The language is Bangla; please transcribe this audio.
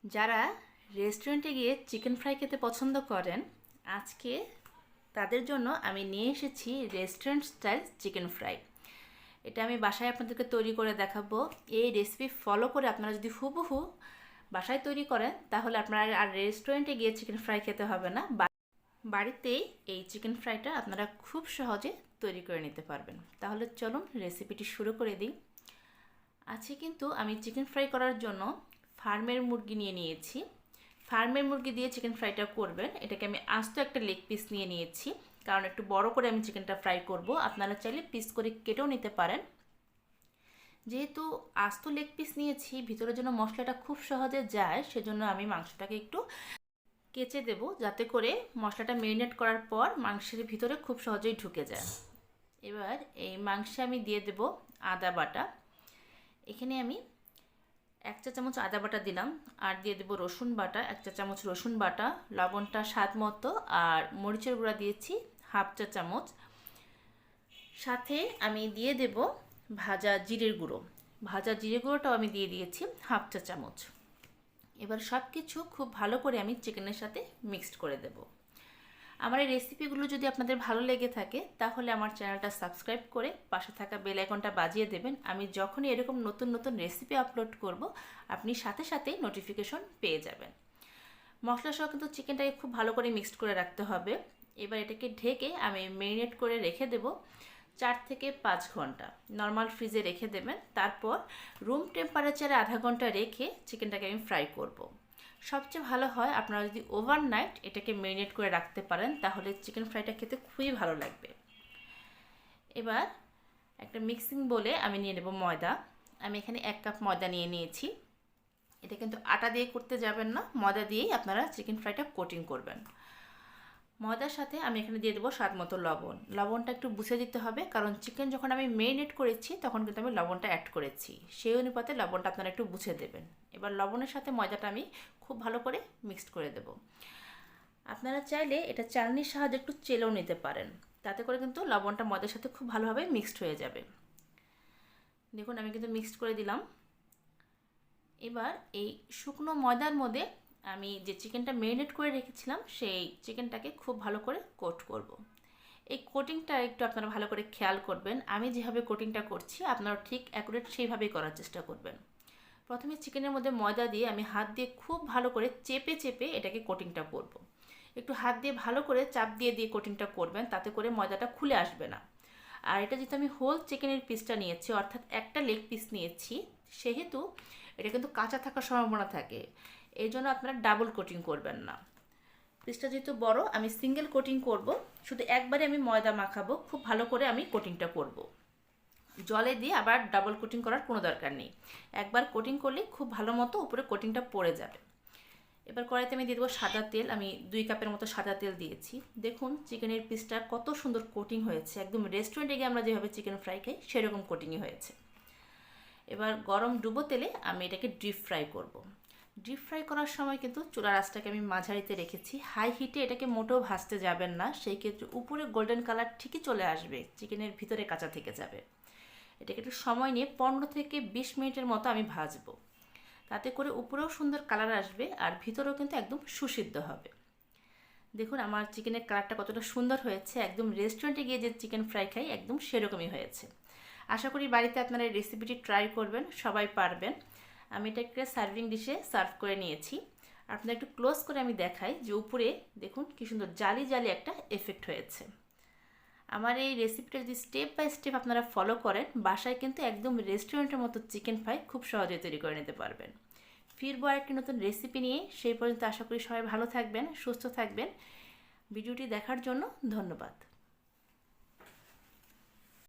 যারা রেস্টুরেন্টে গিয়ে চিকেন ফ্রাই খেতে পছন্দ করেন, আজকে তাদের জন্য আমি নিয়ে এসেছি রেস্টুরেন্ট স্টাইল চিকেন ফ্রাই। এটা আমি বাসায় আপনাদেরকে তৈরি করে দেখাবো। এই রেসিপি ফলো করে আপনারা যদি হুবহু বাসায় তৈরি করেন, তাহলে আপনারা আর রেস্টুরেন্টে গিয়ে চিকেন ফ্রাই খেতে হবে না। বাড়িতেই এই চিকেন ফ্রাইটা আপনারা খুব সহজে তৈরি করে নিতে পারবেন। তাহলে চলুন রেসিপিটি শুরু করে দিই। আছে কিন্তু আমি চিকেন ফ্রাই করার জন্য ফার্মের মুরগি নিয়ে নিয়েছি। ফার্মের মুরগি দিয়ে চিকেন ফ্রাইটা করবেন। এটাকে আমি আস্ত একটা লেগ পিস নিয়ে নিয়েছি, কারণ একটু বড় করে আমি চিকেনটা ফ্রাই করব। আপনারা চাইলে পিস করে কেটেও নিতে পারেন। যেহেতু আস্ত লেগ পিস নিয়েছি, ভিতরের জন্য মশলাটা খুব সহজে যায়, সেজন্য আমি মাংসটাকে একটু কেচে দেব, যাতে করে মশলাটা ম্যারিনেট করার পর মাংসের ভিতরে খুব সহজেই ঢুকে যায়। এবার এই মাংসে আমি দিয়ে দেব আদা বাটা। এখানে আমি 1 চা চামচ আদা বাটা দিলাম, আর দিয়ে দেবো রসুন বাটা 1 চা চামচ রসুন বাটা, লবণটা স্বাদ মতো, আর মরিচের গুঁড়া দিয়েছি 1/2 চা চামচ। সাথে আমি দিয়ে দেব ভাজা জিরের গুঁড়ো। ভাজা জিরে গুঁড়োটাও আমি দিয়ে দিয়েছি 1/2 চা চামচ। এবার সব কিছু খুব ভালো করে আমি চিকেনের সাথে মিক্সড করে দেব। আমার এই রেসিপিগুলো যদি আপনাদের ভালো লেগে থাকে, তাহলে আমার চ্যানেলটা সাবস্ক্রাইব করে পাশে থাকা বেল আইকনটা বাজিয়ে দেবেন। আমি যখনই এরকম নতুন নতুন রেসিপি আপলোড করব, আপনি সাথে সাথেই নোটিফিকেশন পেয়ে যাবেন। মশলা সহ কিন্তু চিকেনটাকে খুব ভালো করে মিক্সড করে রাখতে হবে। এবার এটাকে ঢেকে আমি ম্যারিনেট করে রেখে দেব 4 থেকে 5 ঘন্টা। নর্মাল ফ্রিজে রেখে দেবেন। তারপর রুম টেম্পারেচারে আধা ঘন্টা রেখে চিকেনটাকে আমি ফ্রাই করব। সবচেয়ে ভালো হয় আপনারা যদি ওভারনাইট এটাকে ম্যারিনেট করে রাখতে পারেন, তাহলে চিকেন ফ্রাইটা খেতে খুবই ভালো লাগবে। এবার একটা মিক্সিং বলে আমি নিয়ে নেব ময়দা। আমি এখানে 1 কাপ ময়দা নিয়ে নিয়েছি। এটা কিন্তু আটা দিয়ে করতে যাবেন না, ময়দা দিয়েই আপনারা চিকেন ফ্রাইটা কোটিং করবেন। ময়দার সাথে আমি এখানে দিয়ে দেবো স্বাদ মতো লবণ। লবণটা একটু বুঝে দিতে হবে, কারণ চিকেন যখন আমি ম্যারিনেট করেছি তখন কিন্তু আমি লবণটা অ্যাড করেছি, সেই অনুপাতে লবণটা আপনারা একটু বুঝে দেবেন। এবার লবণের সাথে ময়দাটা আমি খুব ভালো করে মিক্সড করে দেব। আপনারা চাইলে এটা চালনির সাহায্যে একটু চেলেও নিতে পারেন, তাতে করে কিন্তু লবণটা ময়দার সাথে খুব ভালোভাবে মিক্সড হয়ে যাবে। দেখুন আমি কিন্তু মিক্সড করে দিলাম। এবার এই শুকনো ময়দার মধ্যে আমি যে চিকেনটা ম্যারিনেট করে রেখেছিলাম, সেই চিকেনটাকে খুব ভালো করে কোট করব। এই কোটিংটা একটু আপনারা ভালো করে খেয়াল করবেন। আমি যেভাবে কোটিংটা করছি, আপনারা ঠিক অ্যাকুরেট সেইভাবেই করার চেষ্টা করবেন। প্রথমে চিকেনের মধ্যে ময়দা দিয়ে আমি হাত দিয়ে খুব ভালো করে চেপে চেপে এটাকে কোটিংটা করব। একটু হাত দিয়ে ভালো করে চাপ দিয়ে দিয়ে কোটিংটা করবেন, তাতে করে ময়দাটা খুলে আসবে না। আর এটা যেহেতু আমি হোল চিকেনের পিসটা নিয়েছি, অর্থাৎ একটা লেগ পিস নিয়েছি, সেহেতু এটা কিন্তু কাঁচা থাকার সম্ভাবনা থাকে। এই জন্য আপনারা ডাবল কোটিং করবেন না। পিসটা যেহেতু বড়, আমি সিঙ্গেল কোটিং করব। শুধু একবারে আমি ময়দা মাখাবো, খুব ভালো করে আমি কোটিংটা করব। জলে দিয়ে আবার ডাবল কোটিং করার কোনো দরকার নেই। একবার কোটিং করলে খুব ভালো মতো উপরে কোটিংটা পড়ে যাবে। এবার কড়াইতে আমি দিয়ে দেবো সাদা তেল। আমি 2 কাপের মতো সাদা তেল দিয়েছি। দেখুন চিকেনের পিসটা কত সুন্দর কোটিং হয়েছে, একদম রেস্টুরেন্টে গিয়ে আমরা যেভাবে চিকেন ফ্রাই খাই সেরকম কোটিংই হয়েছে। এবার গরম ডুবো তেলে আমি এটাকে ডিপ ফ্রাই করব। ডিপ ফ্রাই করার সময় কিন্তু চুলার আঁচটাকে আমি মাঝারিতে রেখেছি। হাই হিটে এটাকে মোটেও ভাজতে যাবেন না, সেই ক্ষেত্রে উপরে গোল্ডেন কালার ঠিকই চলে আসবে, চিকেনের ভিতরে কাঁচা থেকে যাবে। এটাকে একটু সময় নিয়ে 15 থেকে 20 মিনিটের মতো আমি ভাজবো, তাতে করে উপরেও সুন্দর কালার আসবে আর ভিতরেও কিন্তু একদম সুসিদ্ধ হবে। দেখুন আমার চিকেনের কালারটা কতটা সুন্দর হয়েছে, একদম রেস্টুরেন্টে গিয়ে যে চিকেন ফ্রাই খাই একদম সেরকমই হয়েছে। আশা করি বাড়িতে আপনারা এই রেসিপিটি ট্রাই করবেন, সবাই পারবেন। আমি এটা একটা সার্ভিং ডিশে সার্ভ করে নিয়েছি। আপনারা একটু ক্লোজ করে আমি দেখাই যে উপরে দেখুন কি সুন্দর জালি জালি একটা এফেক্ট হয়েছে। আমার এই রেসিপিটা যদি স্টেপ বাই স্টেপ আপনারা ফলো করেন, বাসায় কিন্তু একদম রেস্টুরেন্টের মতো চিকেন ফ্রাই খুব সহজে তৈরি করে নিতে পারবেন। ফিরবো আরেকটি নতুন রেসিপি নিয়ে। সেই পর্যন্ত আশা করি সবাই ভালো থাকবেন, সুস্থ থাকবেন। ভিডিওটি দেখার জন্য ধন্যবাদ।